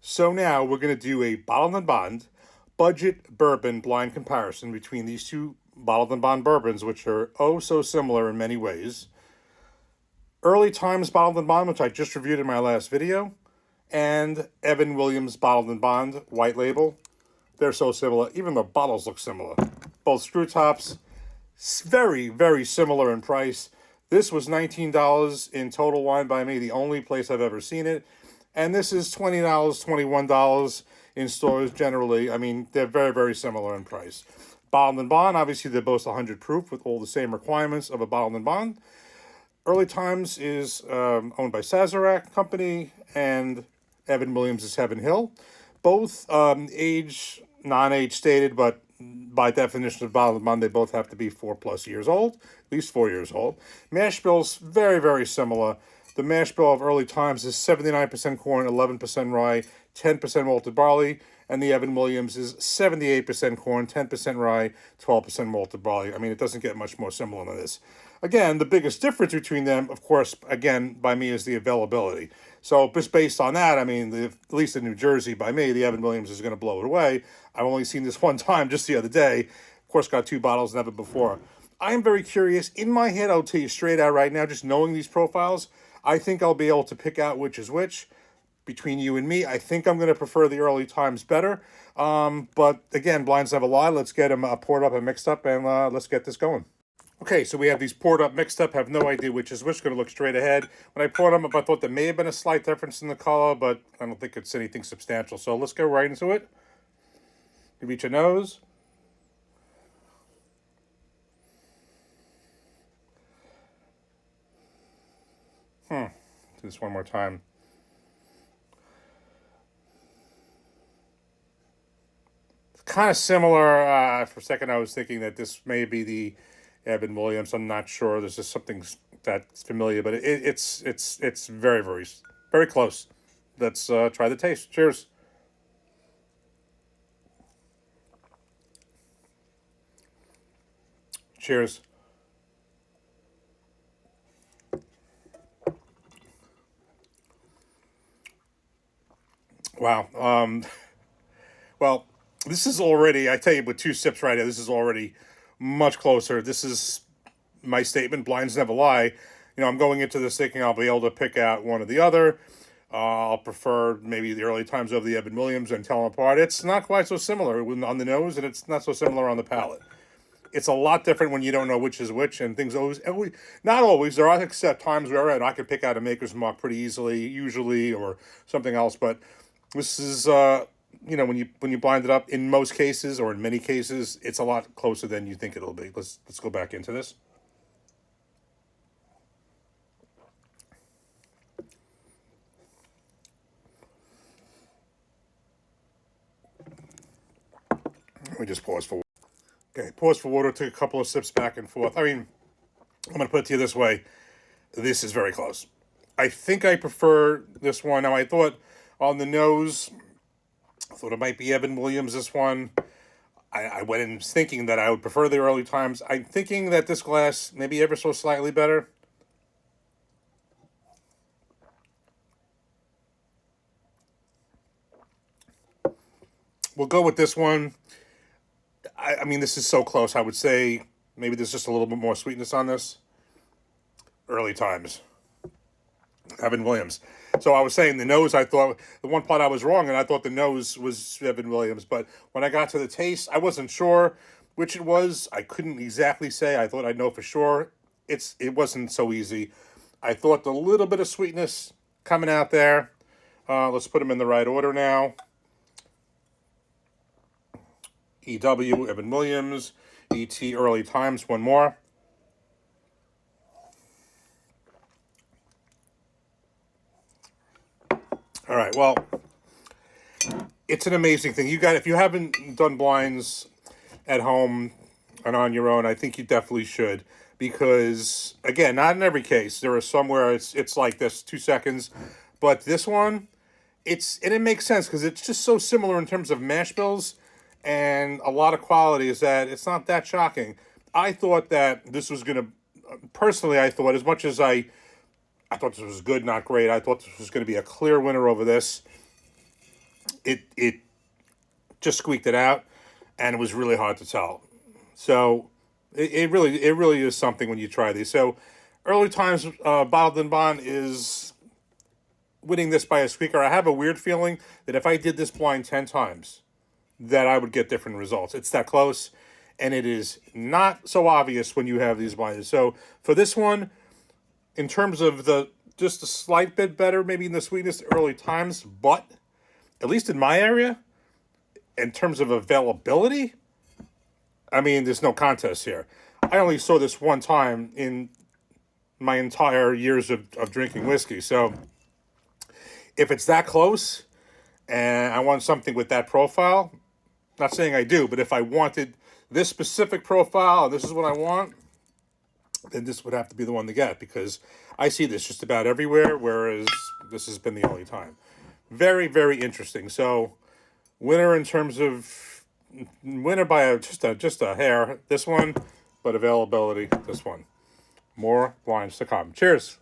So now we're going to do a bottled and bond budget bourbon blind comparison between these two bottled and bond bourbons, which are oh so similar in many ways. Early Times bottled and bond, which I just reviewed in my last video, and Evan Williams bottled and bond white label. They're so similar. Even the bottles look similar. Both screw tops, very, very similar in price. This was $19 in Total Wine by Me, the only place I've ever seen it. And this is $20, $21 in stores generally. I mean, they're very, very similar in price. Bottled and Bond, obviously, they're both 100 proof with all the same requirements of a Bottled and Bond. Early Times is owned by Sazerac Company, and Evan Williams is Heaven Hill. Both age, non-age stated, but by definition of bottled and bond, they both have to be 4+ years old, at least 4 years old. Mash bills, very, very similar. The mash bill of Early Times is 79% corn, 11% rye, 10% malted barley, and the Evan Williams is 78% corn, 10% rye, 12% malted barley. I mean, it doesn't get much more similar than this. Again, the biggest difference between them, of course, again, by me, is the availability. So just based on that, I mean, at least in New Jersey, by me, the Evan Williams is going to blow it away. I've only seen this one time just the other day. Of course, got 2 bottles, never before. I am very curious. In my head, I'll tell you straight out right now, just knowing these profiles, I think I'll be able to pick out which is which. Between you and me, I think I'm going to prefer the Early Times better. But again, blinds never lie. Let's get them poured up and mixed up, and let's get this going. Okay, so we have these poured up, mixed up, have no idea which is which, going to look straight ahead. When I poured them up, I thought there may have been a slight difference in the color, but I don't think it's anything substantial. So let's go right into it. Give each a nose. Do this one more time. It's kind of similar. For a second, I was thinking that this may be the Evan Williams. I'm not sure. There's just something that's familiar, but it's very, very, very close. Let's try the taste. Cheers. Cheers. Wow. Well, this is already, I tell you, with 2 sips right here, this is already much closer. This is my statement, blinds never lie. You know, I'm going into this thinking I'll be able to pick out one or the other. I'll prefer maybe the Early Times over the Evan Williams and tell them apart. It's not quite so similar on the nose, and it's not so similar on the palate. It's a lot different when you don't know which is which, and things always, not always, there are except times where I could pick out a maker's mark pretty easily, usually, or something else, but this is, when you blind it up, in most cases, or in many cases, it's a lot closer than you think it'll be. Let's go back into this. Let me just pause for. Okay, pause for water. Took a couple of sips back and forth. I mean, I'm going to put it to you this way. This is very close. I think I prefer this one. Now, I thought on the nose, I thought it might be Evan Williams, this one. I went in thinking that I would prefer the Early Times. I'm thinking that this glass maybe ever so slightly better. We'll go with this one. I mean, this is so close. I would say maybe there's just a little bit more sweetness on this. Early Times. Evan Williams. So I was saying the nose, I thought, the one part I was wrong, and I thought the nose was Evan Williams. But when I got to the taste, I wasn't sure which it was. I couldn't exactly say. I thought I'd know for sure. It wasn't so easy. I thought the little bit of sweetness coming out there. Let's put them in the right order now. EW, Evan Williams. ET, Early Times, one more. All right, well, it's an amazing thing. If you haven't done blinds at home and on your own, I think you definitely should. Because, again, not in every case. There are some where it's like this, 2 seconds. But this one, it makes sense because it's just so similar in terms of mash bills and a lot of qualities that it's not that shocking. I thought that this was going to, personally, I thought, as much as I thought this was good, not great, I thought this was going to be a clear winner over this. it just squeaked it out, and it was really hard to tell. So it really is something when you try these. So early times, Bottled and Bond is winning this by a squeaker. I have a weird feeling that if I did this blind 10 times, that I would get different results. It's that close, and it is not so obvious when you have these blinds. So for this one, in terms of the just a slight bit better, maybe in the sweetness early times, but at least in my area, in terms of availability, I mean, there's no contest here. I only saw this one time in my entire years of drinking whiskey. So if it's that close and I want something with that profile, not saying I do, but if I wanted this specific profile, and this is what I want, then this would have to be the one to get, because I see this just about everywhere, whereas this has been the only time. Very, very interesting. So winner in terms of winner by just a hair, this one, but availability, this one. More blinds to come. Cheers.